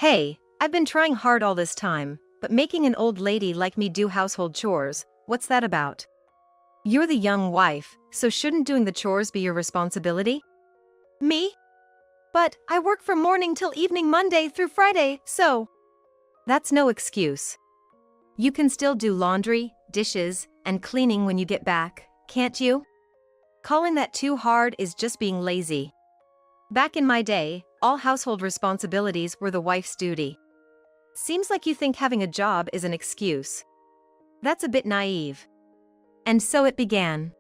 Hey, I've been trying hard all this time, but making an old lady like me do household chores, what's that about? You're the young wife, so shouldn't doing the chores be your responsibility? Me? But I work from morning till evening Monday through Friday, so. That's no excuse. You can still do laundry, dishes, and cleaning when you get back, can't you? Calling that too hard is just being lazy. Back in my day, all household responsibilities were the wife's duty. Seems like you think having a job is an excuse. That's a bit naive. And so it began.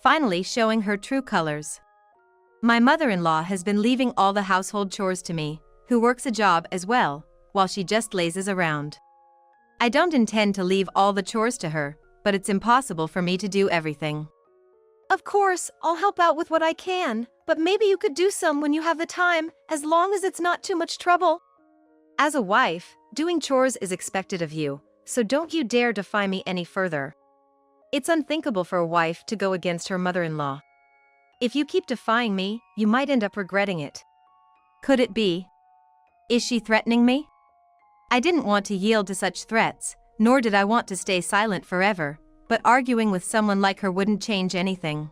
Finally showing her true colors. My mother-in-law has been leaving all the household chores to me, who works a job as well, while she just lazes around. I don't intend to leave all the chores to her, but it's impossible for me to do everything. Of course, I'll help out with what I can, but maybe you could do some when you have the time, as long as it's not too much trouble. As a wife, doing chores is expected of you, so don't you dare defy me any further. It's unthinkable for a wife to go against her mother-in-law. If you keep defying me, you might end up regretting it. Could it be? Is she threatening me? I didn't want to yield to such threats, nor did I want to stay silent forever, but arguing with someone like her wouldn't change anything.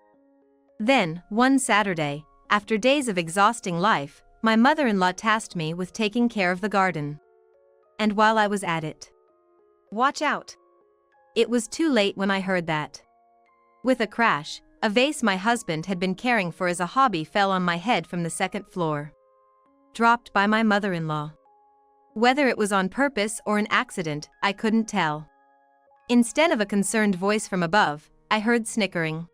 Then, one Saturday, after days of exhausting life, my mother-in-law tasked me with taking care of the garden. And while I was at it, watch out! It was too late when I heard that. With a crash, a vase my husband had been caring for as a hobby fell on my head from the second floor. Dropped by my mother-in-law. Whether it was on purpose or an accident, I couldn't tell. Instead of a concerned voice from above, I heard snickering.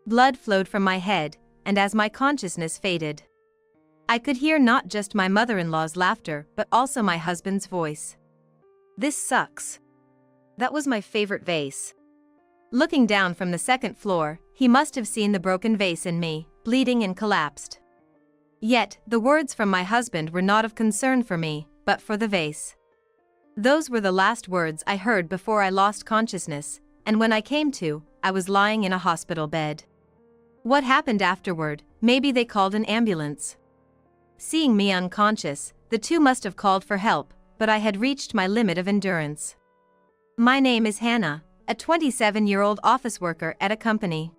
Blood flowed from my head, and as my consciousness faded, I could hear not just my mother-in-law's laughter but also my husband's voice. This sucks. That was my favorite vase. Looking down from the second floor, he must have seen the broken vase in me, bleeding and collapsed. Yet, the words from my husband were not of concern for me, but for the vase. Those were the last words I heard before I lost consciousness, and when I came to, I was lying in a hospital bed. What happened afterward? Maybe they called an ambulance. Seeing me unconscious, the two must have called for help, but I had reached my limit of endurance. My name is Hannah, a 27-year-old office worker at a company.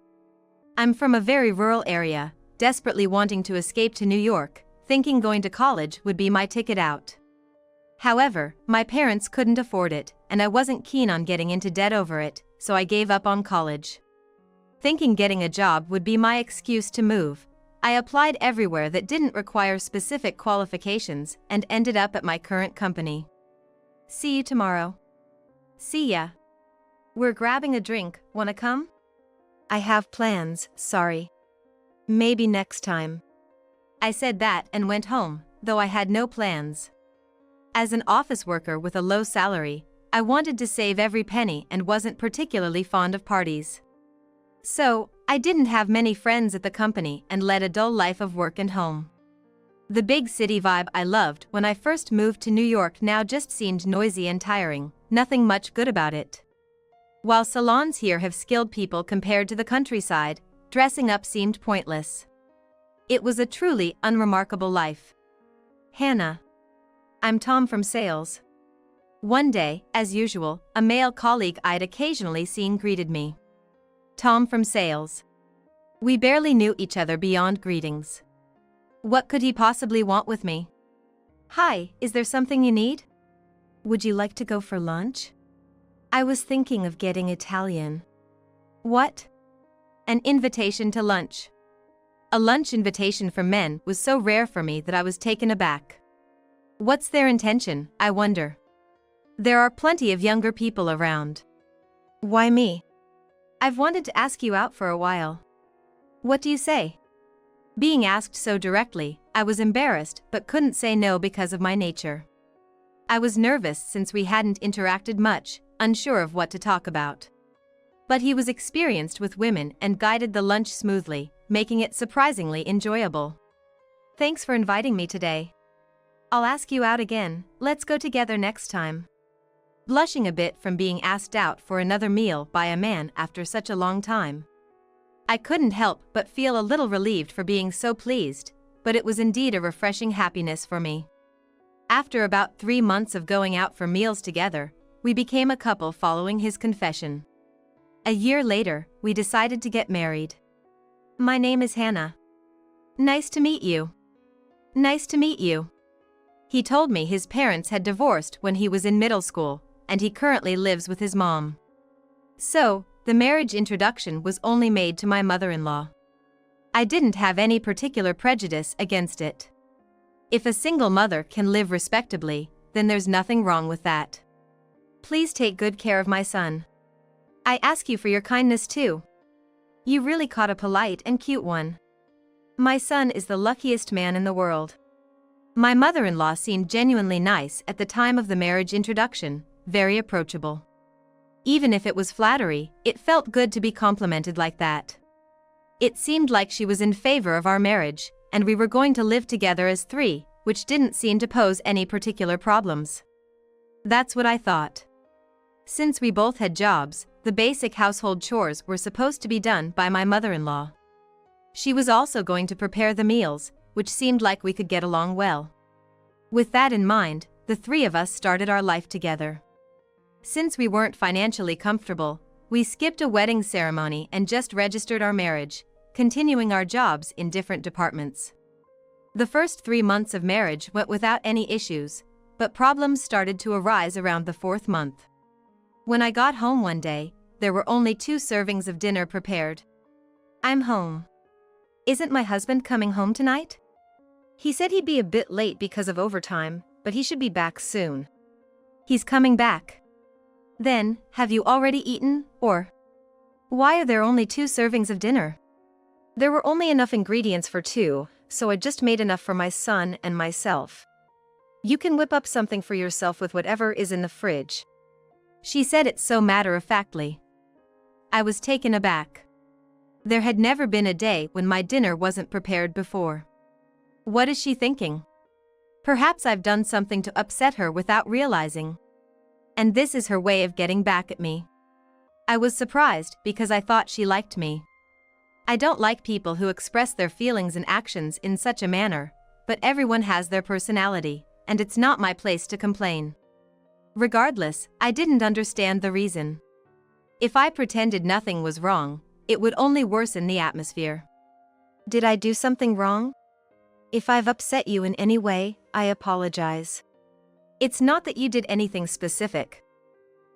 I'm from a very rural area, desperately wanting to escape to New York, thinking going to college would be my ticket out. However, my parents couldn't afford it, and I wasn't keen on getting into debt over it, so I gave up on college. Thinking getting a job would be my excuse to move, I applied everywhere that didn't require specific qualifications and ended up at my current company. See you tomorrow. See ya. We're grabbing a drink, wanna come? I have plans, sorry. Maybe next time. I said that and went home, though I had no plans. As an office worker with a low salary, I wanted to save every penny and wasn't particularly fond of parties. So, I didn't have many friends at the company and led a dull life of work and home. The big city vibe I loved when I first moved to New York now just seemed noisy and tiring, nothing much good about it. While salons here have skilled people compared to the countryside, dressing up seemed pointless. It was a truly unremarkable life. Hannah. I'm Tom from sales. One day, as usual, a male colleague I'd occasionally seen greeted me. Tom from sales. We barely knew each other beyond greetings. What could he possibly want with me? Hi, is there something you need? Would you like to go for lunch? I was thinking of getting Italian. What? An invitation to lunch. A lunch invitation for men was so rare for me that I was taken aback. What's their intention, I wonder? There are plenty of younger people around. Why me? I've wanted to ask you out for a while. What do you say? Being asked so directly, I was embarrassed but couldn't say no because of my nature. I was nervous since we hadn't interacted much, unsure of what to talk about. But he was experienced with women and guided the lunch smoothly, making it surprisingly enjoyable. Thanks for inviting me today. I'll ask you out again, let's go together next time. Blushing a bit from being asked out for another meal by a man after such a long time. I couldn't help but feel a little relieved for being so pleased, but it was indeed a refreshing happiness for me. After about 3 months of going out for meals together, we became a couple following his confession. A year later, we decided to get married. My name is Hannah. Nice to meet you. Nice to meet you. He told me his parents had divorced when he was in middle school, and he currently lives with his mom. So, the marriage introduction was only made to my mother-in-law. I didn't have any particular prejudice against it. If a single mother can live respectably, then there's nothing wrong with that. Please take good care of my son. I ask you for your kindness too. You really caught a polite and cute one. My son is the luckiest man in the world. My mother-in-law seemed genuinely nice at the time of the marriage introduction, very approachable. Even if it was flattery, it felt good to be complimented like that. It seemed like she was in favor of our marriage, and we were going to live together as three, which didn't seem to pose any particular problems. That's what I thought. Since we both had jobs, the basic household chores were supposed to be done by my mother-in-law. She was also going to prepare the meals, which seemed like we could get along well. With that in mind, the three of us started our life together. Since we weren't financially comfortable, we skipped a wedding ceremony and just registered our marriage, continuing our jobs in different departments. The first 3 months of marriage went without any issues, but problems started to arise around the 4th month. When I got home one day, there were only 2 servings of dinner prepared. I'm home. Isn't my husband coming home tonight? He said he'd be a bit late because of overtime, but he should be back soon. He's coming back. Then, have you already eaten, or? Why are there only 2 servings of dinner? There were only enough ingredients for 2, so I just made enough for my son and myself. You can whip up something for yourself with whatever is in the fridge. She said it so matter-of-factly. I was taken aback. There had never been a day when my dinner wasn't prepared before. What is she thinking? Perhaps I've done something to upset her without realizing. And this is her way of getting back at me. I was surprised because I thought she liked me. I don't like people who express their feelings and actions in such a manner, but everyone has their personality, and it's not my place to complain. Regardless, I didn't understand the reason. If I pretended nothing was wrong, it would only worsen the atmosphere. Did I do something wrong? If I've upset you in any way, I apologize. It's not that you did anything specific.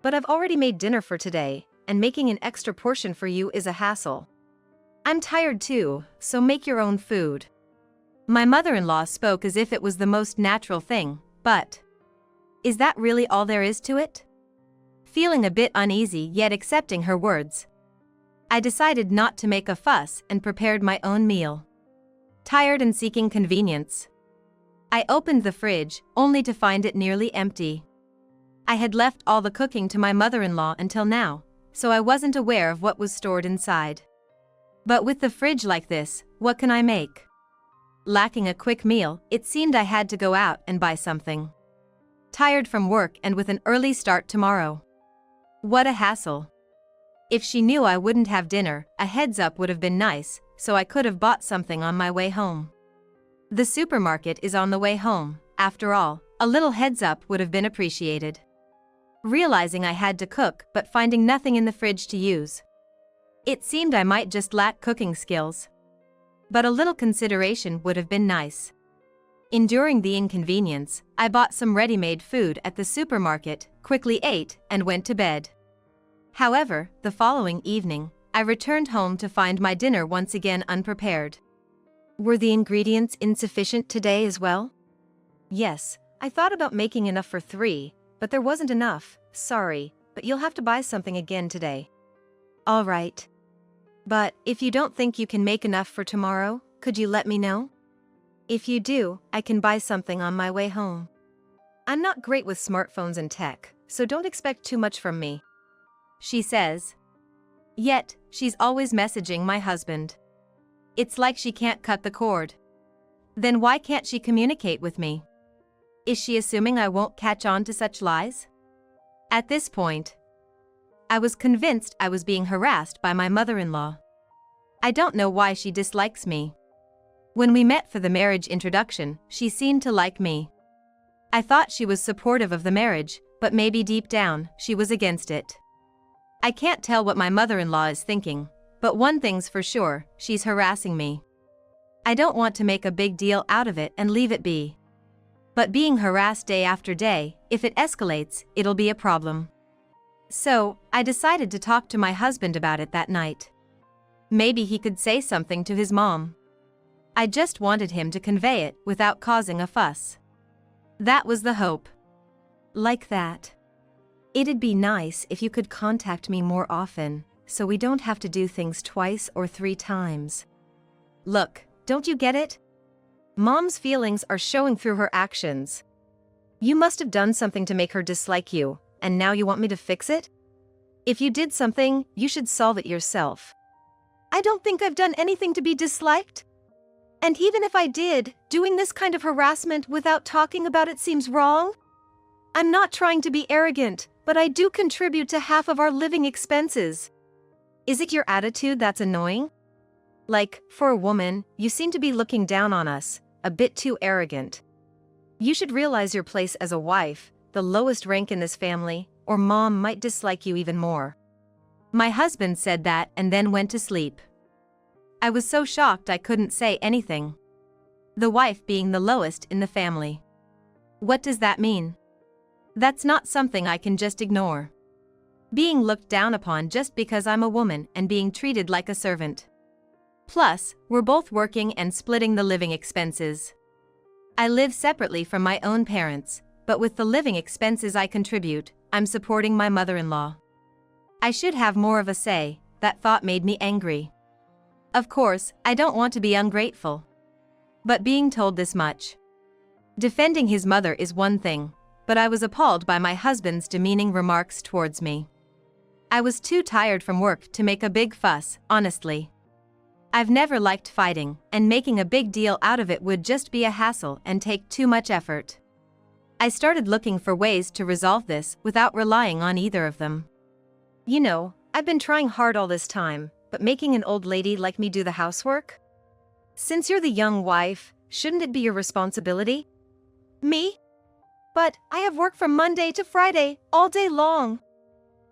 But I've already made dinner for today, and making an extra portion for you is a hassle. I'm tired too, so make your own food. My mother-in-law spoke as if it was the most natural thing, but is that really all there is to it? Feeling a bit uneasy yet accepting her words, I decided not to make a fuss and prepared my own meal. Tired and seeking convenience, I opened the fridge, only to find it nearly empty. I had left all the cooking to my mother-in-law until now, so I wasn't aware of what was stored inside. But with the fridge like this, what can I make? Lacking a quick meal, it seemed I had to go out and buy something. Tired from work and with an early start tomorrow. What a hassle. If she knew I wouldn't have dinner, a heads up would have been nice, so I could have bought something on my way home. The supermarket is on the way home, after all, a little heads up would have been appreciated. Realizing I had to cook but finding nothing in the fridge to use. It seemed I might just lack cooking skills. But a little consideration would have been nice. Enduring the inconvenience, I bought some ready-made food at the supermarket, quickly ate, and went to bed. However, the following evening, I returned home to find my dinner once again unprepared. Were the ingredients insufficient today as well? Yes, I thought about making enough for 3, but there wasn't enough, sorry, but you'll have to buy something again today. All right. But if you don't think you can make enough for tomorrow, could you let me know? If you do, I can buy something on my way home. I'm not great with smartphones and tech, so don't expect too much from me. She says. Yet, she's always messaging my husband. It's like she can't cut the cord. Then why can't she communicate with me? Is she assuming I won't catch on to such lies? At this point, I was convinced I was being harassed by my mother-in-law. I don't know why she dislikes me. When we met for the marriage introduction, she seemed to like me. I thought she was supportive of the marriage, but maybe deep down, she was against it. I can't tell what my mother-in-law is thinking, but one thing's for sure, she's harassing me. I don't want to make a big deal out of it and leave it be. But being harassed day after day, if it escalates, it'll be a problem. So, I decided to talk to my husband about it that night. Maybe he could say something to his mom. I just wanted him to convey it without causing a fuss. That was the hope. Like that. It'd be nice if you could contact me more often, so we don't have to do things twice or 3 times. Look, don't you get it? Mom's feelings are showing through her actions. You must have done something to make her dislike you, and now you want me to fix it? If you did something, you should solve it yourself. I don't think I've done anything to be disliked. And even if I did, doing this kind of harassment without talking about it seems wrong. I'm not trying to be arrogant, but I do contribute to half of our living expenses. Is it your attitude that's annoying? Like, for a woman, you seem to be looking down on us, a bit too arrogant. You should realize your place as a wife, the lowest rank in this family, or mom might dislike you even more. My husband said that and then went to sleep. I was so shocked I couldn't say anything. The wife being the lowest in the family. What does that mean? That's not something I can just ignore. Being looked down upon just because I'm a woman and being treated like a servant. Plus, we're both working and splitting the living expenses. I live separately from my own parents, but with the living expenses I contribute, I'm supporting my mother-in-law. I should have more of a say. That thought made me angry. Of course, I don't want to be ungrateful. But being told this much. Defending his mother is one thing, but I was appalled by my husband's demeaning remarks towards me. I was too tired from work to make a big fuss, honestly. I've never liked fighting, and making a big deal out of it would just be a hassle and take too much effort. I started looking for ways to resolve this without relying on either of them. You know, I've been trying hard all this time, but making an old lady like me do the housework? Since you're the young wife, shouldn't it be your responsibility? Me? But I have work from Monday to Friday, all day long.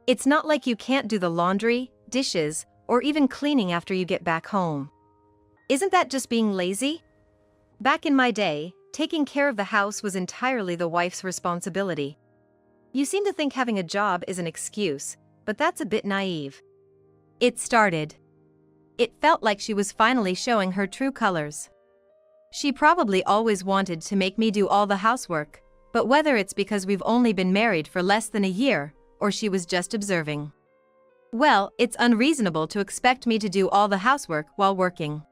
It's not like you can't do the laundry, dishes, or even cleaning after you get back home. Isn't that just being lazy? Back in my day, taking care of the house was entirely the wife's responsibility. You seem to think having a job is an excuse, but that's a bit naive. It started. It felt like she was finally showing her true colors. She probably always wanted to make me do all the housework, but whether it's because we've only been married for less than a year, or she was just observing. Well, it's unreasonable to expect me to do all the housework while working.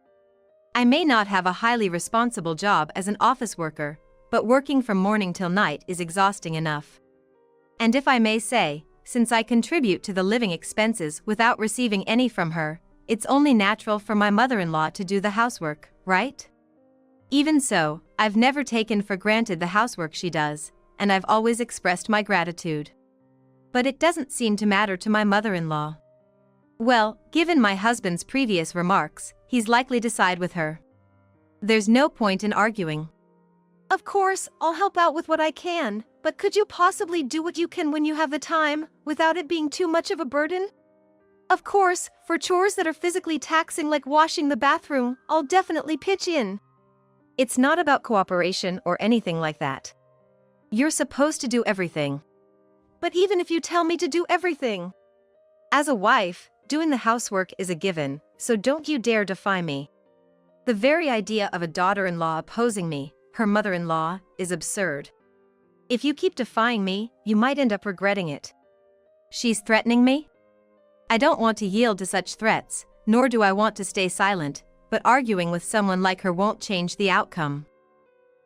I may not have a highly responsible job as an office worker, but working from morning till night is exhausting enough. And if I may say, since I contribute to the living expenses without receiving any from her, it's only natural for my mother-in-law to do the housework, right? Even so, I've never taken for granted the housework she does, and I've always expressed my gratitude. But it doesn't seem to matter to my mother-in-law. Well, given my husband's previous remarks, he's likely to side with her. There's no point in arguing. Of course, I'll help out with what I can, but could you possibly do what you can when you have the time, without it being too much of a burden? Of course, for chores that are physically taxing like washing the bathroom, I'll definitely pitch in. It's not about cooperation or anything like that. You're supposed to do everything. But even if you tell me to do everything, as a wife, doing the housework is a given, so don't you dare defy me. The very idea of a daughter-in-law opposing me, her mother-in-law, is absurd. If you keep defying me, you might end up regretting it. She's threatening me? I don't want to yield to such threats, nor do I want to stay silent, but arguing with someone like her won't change the outcome.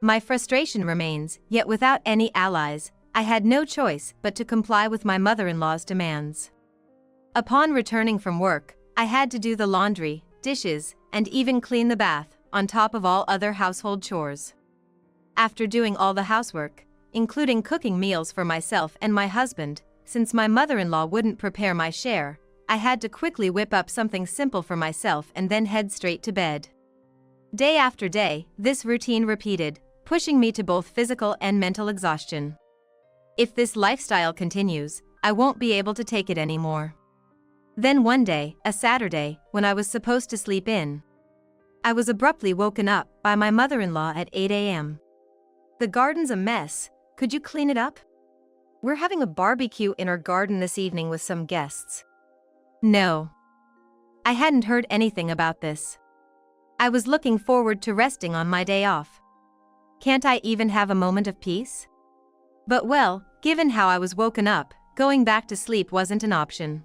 My frustration remains, yet without any allies, I had no choice but to comply with my mother-in-law's demands. Upon returning from work, I had to do the laundry, dishes, and even clean the bath, on top of all other household chores. After doing all the housework, including cooking meals for myself and my husband, since my mother-in-law wouldn't prepare my share, I had to quickly whip up something simple for myself and then head straight to bed. Day after day, this routine repeated, pushing me to both physical and mental exhaustion. If this lifestyle continues, I won't be able to take it anymore. Then one day, a Saturday, when I was supposed to sleep in, I was abruptly woken up by my mother-in-law at 8 a.m. "The garden's a mess. Could you clean it up? We're having a barbecue in our garden this evening with some guests." No. I hadn't heard anything about this. I was looking forward to resting on my day off. Can't I even have a moment of peace? But well, given how I was woken up, going back to sleep wasn't an option.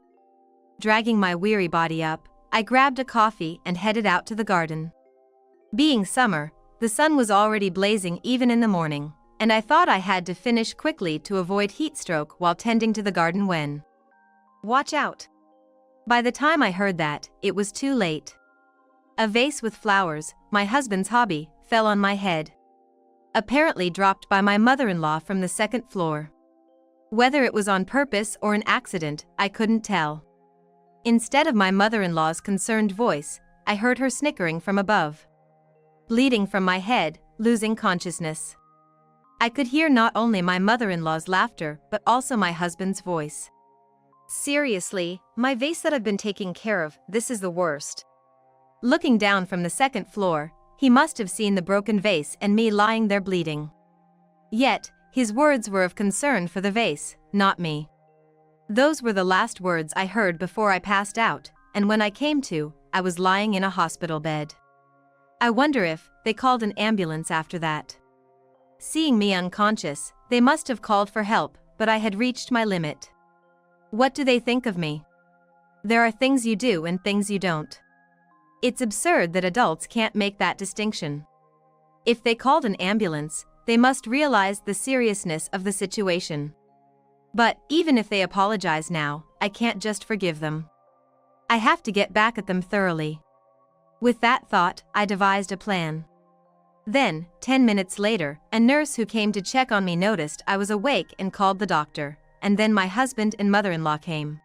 Dragging my weary body up, I grabbed a coffee and headed out to the garden. Being summer, the sun was already blazing even in the morning, and I thought I had to finish quickly to avoid heat stroke while tending to the garden when... Watch out! By the time I heard that, it was too late. A vase with flowers, my husband's hobby, fell on my head. Apparently dropped by my mother-in-law from the second floor. Whether it was on purpose or an accident, I couldn't tell. Instead of my mother-in-law's concerned voice, I heard her snickering from above. Bleeding from my head, losing consciousness. I could hear not only my mother-in-law's laughter but also my husband's voice. "Seriously, my vase that I've been taking care of, this is the worst." Looking down from the second floor, he must have seen the broken vase and me lying there bleeding. Yet, his words were of concern for the vase, not me. Those were the last words I heard before I passed out, and when I came to, I was lying in a hospital bed. I wonder if they called an ambulance after that. Seeing me unconscious, they must have called for help, but I had reached my limit. What do they think of me? There are things you do and things you don't. It's absurd that adults can't make that distinction. If they called an ambulance, they must realize the seriousness of the situation. But even if they apologize now, I can't just forgive them. I have to get back at them thoroughly. With that thought, I devised a plan. Then, 10 minutes later, a nurse who came to check on me noticed I was awake and called the doctor, and then my husband and mother-in-law came.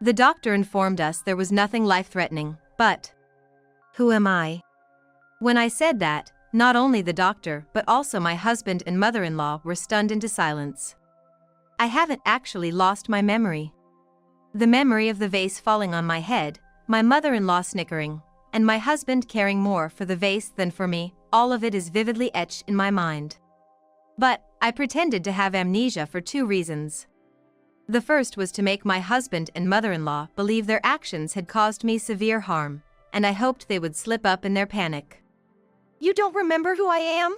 The doctor informed us there was nothing life-threatening, but... Who am I? When I said that, not only the doctor but also my husband and mother-in-law were stunned into silence. I haven't actually lost my memory. The memory of the vase falling on my head, my mother-in-law snickering, and my husband caring more for the vase than for me, all of it is vividly etched in my mind. But I pretended to have amnesia for 2 reasons. The first was to make my husband and mother-in-law believe their actions had caused me severe harm, and I hoped they would slip up in their panic. "You don't remember who I am?"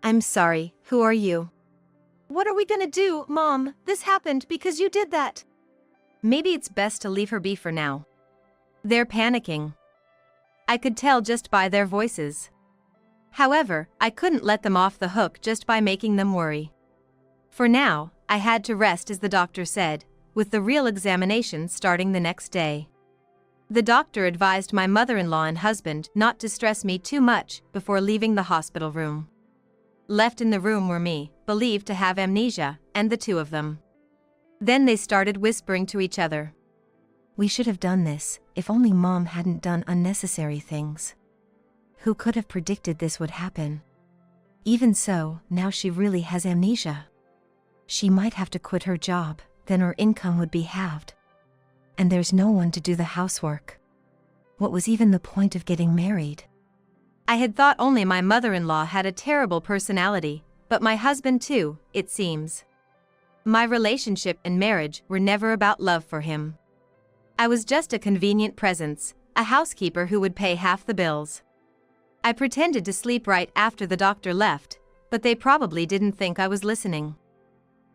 "I'm sorry, who are you?" "What are we gonna do, Mom? This happened because you did that." Maybe it's best to leave her be for now. They're panicking. I could tell just by their voices. However, I couldn't let them off the hook just by making them worry. For now, I had to rest as the doctor said, with the real examination starting the next day. The doctor advised my mother-in-law and husband not to stress me too much before leaving the hospital room. Left in the room were me, believed to have amnesia, and the 2 of them. Then they started whispering to each other. "We should have done this, if only Mom hadn't done unnecessary things. Who could have predicted this would happen? Even so, now she really has amnesia. She might have to quit her job, then her income would be halved. And there's no one to do the housework. What was even the point of getting married?" I had thought only my mother-in-law had a terrible personality, but my husband too, it seems. My relationship and marriage were never about love for him. I was just a convenient presence, a housekeeper who would pay half the bills. I pretended to sleep right after the doctor left, but they probably didn't think I was listening.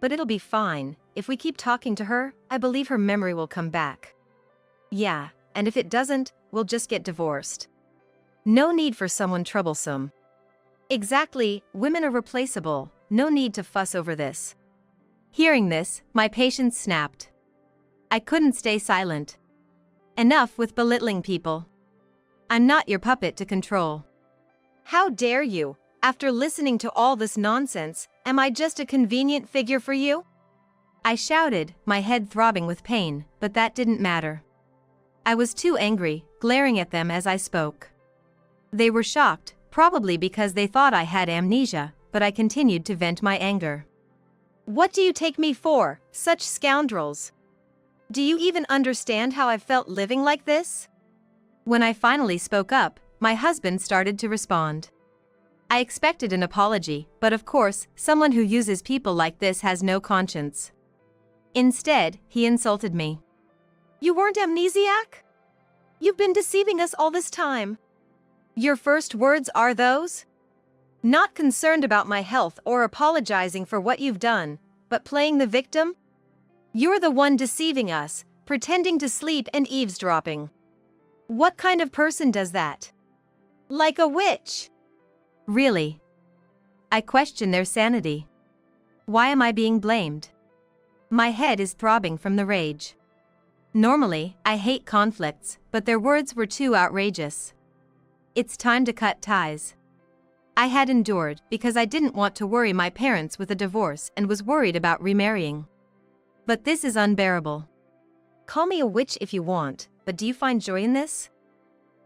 "But it'll be fine. If we keep talking to her, I believe her memory will come back." "Yeah, and if it doesn't, we'll just get divorced. No need for someone troublesome." "Exactly, women are replaceable, no need to fuss over this." Hearing this, my patience snapped. I couldn't stay silent. Enough with belittling people. I'm not your puppet to control. "How dare you? After listening to all this nonsense, am I just a convenient figure for you?" I shouted, my head throbbing with pain, but that didn't matter. I was too angry, glaring at them as I spoke. They were shocked, Probably because they thought I had amnesia, but I continued to vent my anger. What do you take me for, such scoundrels? Do you even understand how I've felt living like this? When I finally spoke up, my husband started to respond. I expected an apology, but of course, someone who uses people like this has no conscience. Instead, he insulted me. You weren't amnesiac? You've been deceiving us all this time. Your first words are those? Not concerned about my health or apologizing for what you've done, but playing the victim? You're the one deceiving us, pretending to sleep and eavesdropping. What kind of person does that? Like a witch. Really? I question their sanity. Why am I being blamed? My head is throbbing from the rage. Normally, I hate conflicts, but their words were too outrageous. It's time to cut ties. I had endured because I didn't want to worry my parents with a divorce and was worried about remarrying. But this is unbearable. Call me a witch if you want, but do you find joy in this?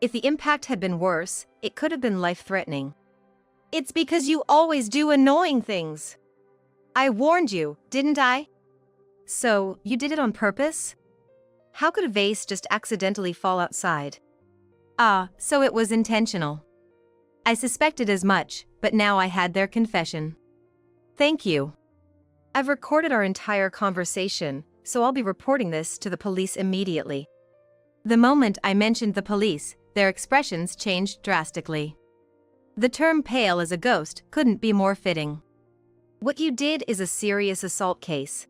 If the impact had been worse, it could have been life-threatening. It's because you always do annoying things. I warned you, didn't I? So, you did it on purpose? How could a vase just accidentally fall outside? Ah, so it was intentional. I suspected as much, but now I had their confession. Thank you. I've recorded our entire conversation, so I'll be reporting this to the police immediately. The moment I mentioned the police, their expressions changed drastically. The term pale as a ghost couldn't be more fitting. What you did is a serious assault case.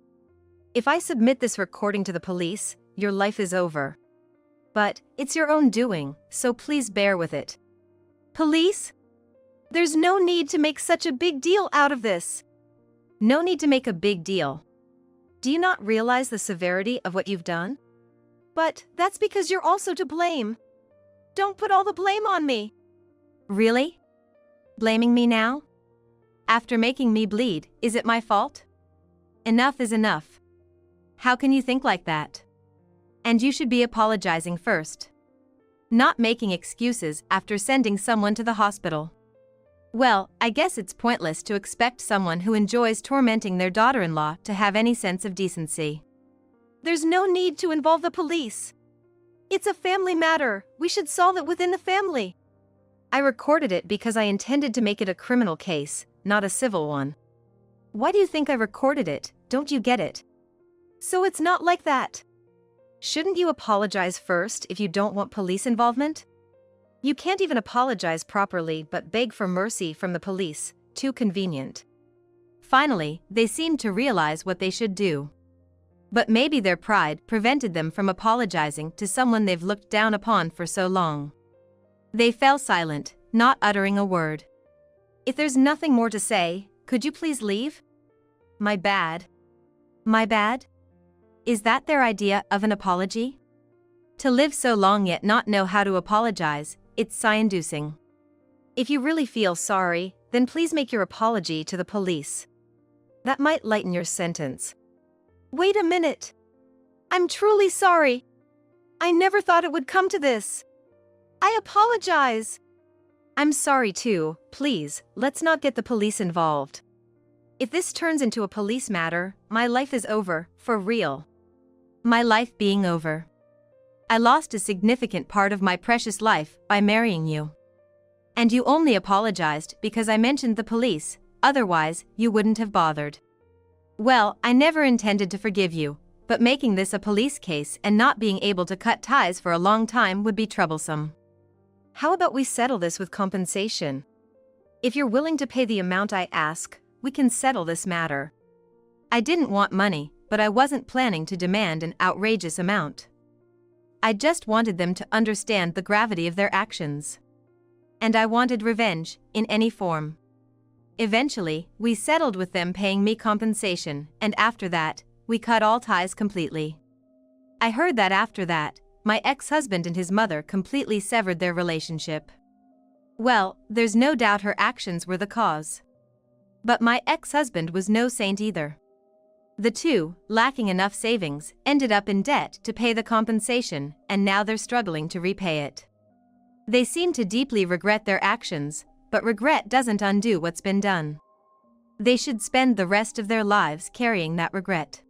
If I submit this recording to the police, your life is over. But it's your own doing, so please bear with it. Police? There's no need to make such a big deal out of this. No need to make a big deal. Do you not realize the severity of what you've done? But that's because you're also to blame. Don't put all the blame on me. Really? Blaming me now? After making me bleed, is it my fault? Enough is enough. How can you think like that? And you should be apologizing first. Not making excuses after sending someone to the hospital. Well, I guess it's pointless to expect someone who enjoys tormenting their daughter-in-law to have any sense of decency. There's no need to involve the police. It's a family matter. We should solve it within the family. I recorded it because I intended to make it a criminal case, not a civil one. Why do you think I recorded it? Don't you get it? So it's not like that. Shouldn't you apologize first if you don't want police involvement? You can't even apologize properly but beg for mercy from the police, too convenient. Finally, they seemed to realize what they should do. But maybe their pride prevented them from apologizing to someone they've looked down upon for so long. They fell silent, not uttering a word. If there's nothing more to say, could you please leave? My bad. My bad? Is that their idea of an apology? To live so long yet not know how to apologize, it's sigh-inducing. If you really feel sorry, then please make your apology to the police. That might lighten your sentence. Wait a minute. I'm truly sorry. I never thought it would come to this. I apologize. I'm sorry too, please, let's not get the police involved. If this turns into a police matter, my life is over, for real. My life being over. I lost a significant part of my precious life by marrying you. And you only apologized because I mentioned the police, otherwise, you wouldn't have bothered. Well, I never intended to forgive you, but making this a police case and not being able to cut ties for a long time would be troublesome. How about we settle this with compensation? If you're willing to pay the amount I ask, we can settle this matter. I didn't want money, but I wasn't planning to demand an outrageous amount. I just wanted them to understand the gravity of their actions. And I wanted revenge, in any form. Eventually, we settled with them paying me compensation, and after that, we cut all ties completely. I heard that after that, my ex-husband and his mother completely severed their relationship. Well, there's no doubt her actions were the cause. But my ex-husband was no saint either. The two, lacking enough savings, ended up in debt to pay the compensation, and now they're struggling to repay it. They seem to deeply regret their actions, but regret doesn't undo what's been done. They should spend the rest of their lives carrying that regret.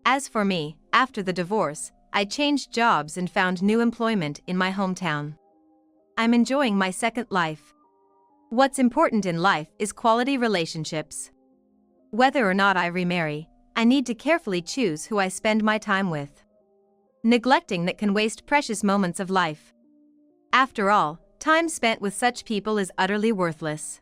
As for me, after the divorce, I changed jobs and found new employment in my hometown. I'm enjoying my second life. What's important in life is quality relationships. Whether or not I remarry, I need to carefully choose who I spend my time with. Neglecting that can waste precious moments of life. After all, time spent with such people is utterly worthless.